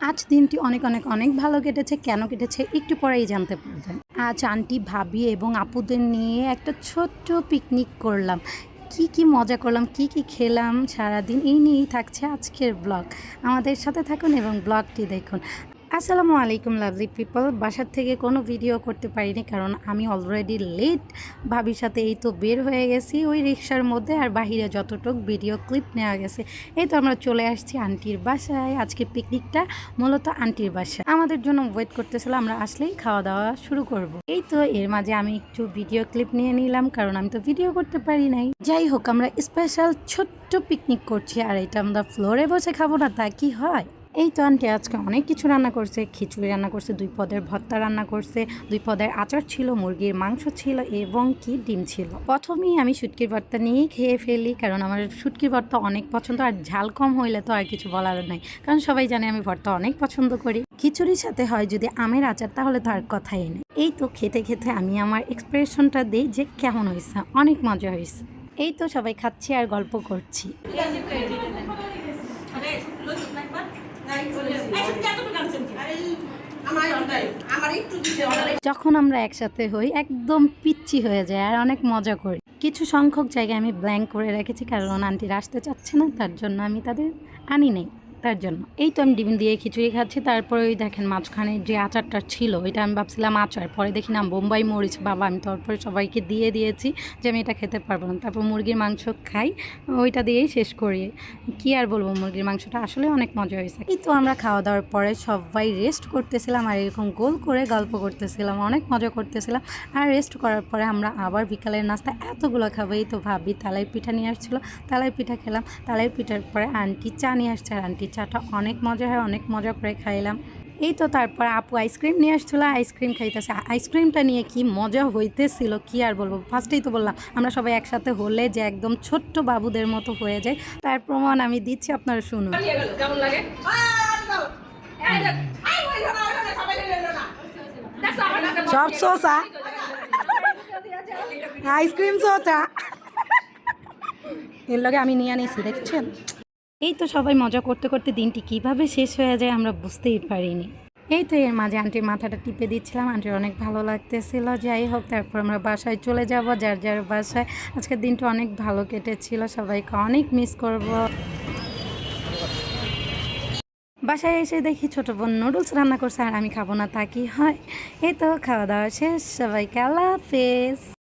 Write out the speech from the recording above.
আজ দিনটি অনেক অনেক অনেক ভালো কেটেছে। কেন কেটেছে একটু পরেই জানতে পারবেন। আজ আন্টি, ভাবি এবং আপুদের নিয়ে একটা ছোট্ট পিকনিক করলাম। কি মজা করলাম, কি খেলাম সারাদিন, এই নিয়েই থাকছে আজকের ব্লগ। আমাদের সাথে থাকুন এবং ব্লগটি দেখুন। আসসালামু আলাইকুম লাভলি পিপল। বাসার থেকে কোনো ভিডিও করতে পারিনি কারণ আমি অলরেডি লেট। ভাবির সাথে এই তো বের হয়ে গেছি ওই রিক্সার মধ্যে, আর বাহিরে যতটুক ভিডিও ক্লিপ নেওয়া গেছে। এই তো আমরা চলে আসছি আন্টির বাসায়। আজকে পিকনিকটা মূলত আন্টির বাসায় আমাদের জন্য ওয়েট করতেছিল, আমরা আসলেই খাওয়া দাওয়া শুরু করব। এই তো এর মাঝে আমি একটু ভিডিও ক্লিপ নিয়ে নিলাম কারণ আমি তো ভিডিও করতে পারি নাই। যাই হোক, আমরা স্পেশাল ছোট্ট পিকনিক করছি, আর এটা আমরা ফ্লোরে বসে খাবো না তা কি হয়। এই তো আন্টি আজকে অনেক কিছু রান্না করছে। খিচুড়ি রান্না করছে, 2 পদের ভর্তা রান্না করছে, 2 পদের আচার ছিল, মুরগির মাংস ছিল এবং কি ডিম ছিল। প্রথমেই আমি শুটকির ভর্তা নিয়েই খেয়ে ফেলি কারণ আমার শুটকির ভর্তা অনেক পছন্দ, আর ঝাল কম হইলে তো আর কিছু বলার নাই কারণ সবাই জানে আমি ভর্তা অনেক পছন্দ করি। খিচুড়ির সাথে হয় যদি আমের আচার তাহলে তো আর কথাই নেই। এই তো খেতে খেতে আমি আমার এক্সপ্রেশনটা দিই যে কেমন হয়েছে, অনেক মজা হয়েছে। এই তো সবাই খাচ্ছি আর গল্প করছি। যখন আমরা একসাথে হই একদম পিচ্ছি হয়ে যায় আর অনেক মজা করি। কিছু সংখ্যক জায়গায় আমি ব্ল্যাঙ্ক করে রেখেছি কারণ আন্টিরা আসতে চাচ্ছে না, তার জন্য আমি তাদের আনি নেই। তার জন্য এই তো আমি ডিম দিয়ে খিচুড়ি খাচ্ছি। তারপরে ওই দেখেন মাঝখানে যে আচারটা ছিল ওইটা আমি ভাবছিলাম আচার, পরে দেখি না বোম্বাই মরিচ। বাবা, আমি তারপরে সবাইকে দিয়ে দিয়েছি যে আমি এটা খেতে পারবো না। তারপর মুরগির মাংস খাই, ওইটা দিয়েই শেষ করি। কি আর বলবো, মুরগির মাংসটা আসলে অনেক মজা হয়েছে। এই তো আমরা খাওয়া দাওয়ার পরে সবাই রেস্ট করতেছিলাম আর এরকম গোল করে গল্প করতেছিলাম, অনেক মজা করতেছিলাম। আর রেস্ট করার পরে আমরা আবার বিকালের নাস্তা এতগুলো খাবো। এই তো ভাবি তালাই পিঠা নিয়ে আসছিলো, তালাই পিঠা খেলাম। তালাই পিঠার পরে আন্টি চা নিয়ে আসছে, আর আন্টি চাটা অনেক মজা হয়, অনেক মজা করে খাইলাম। এই তো তারপর আপু আইসক্রিম নিয়ে আসছিলো, আইসক্রিম খাইতেছে। আইসক্রিমটা নিয়ে কি মজা হইতেছিল কি আর বলবো। ফার্স্টেই তো বললাম আমরা সবাই একসাথে হলে যে একদম ছোট্ট বাবুদের মতো হয়ে যায়, তার প্রমাণ আমি দিচ্ছি, আপনারা শুনুন। কেমন লাগে? সব সোসা আইসক্রিম সোসা এর লগে আমি নিয়ে নিয়েছি, দেখছেন। এই তো সবাই মজা করতে করতে দিনটি কিভাবে শেষ হয়ে যায় আমরা বুঝতেই পারিনি। এই তো এর মাঝে আন্টির মাথাটা টিপে দিচ্ছিলাম, আন্টির অনেক ভালো লাগতেছিল। যাই হোক, তারপর আমরা বাসায় চলে যাব, যার যার বাসায়। আজকের দিনটা অনেক ভালো কেটেছিল, সবাইকে অনেক মিস করব। বাসায় এসে দেখি ছোটো বোন নুডলস রান্না করছে আর আমি খাবো না তা কি হয়। এই তো খাওয়া দাওয়া শেষ, সবাইকে আল্লাহ হাফেজ।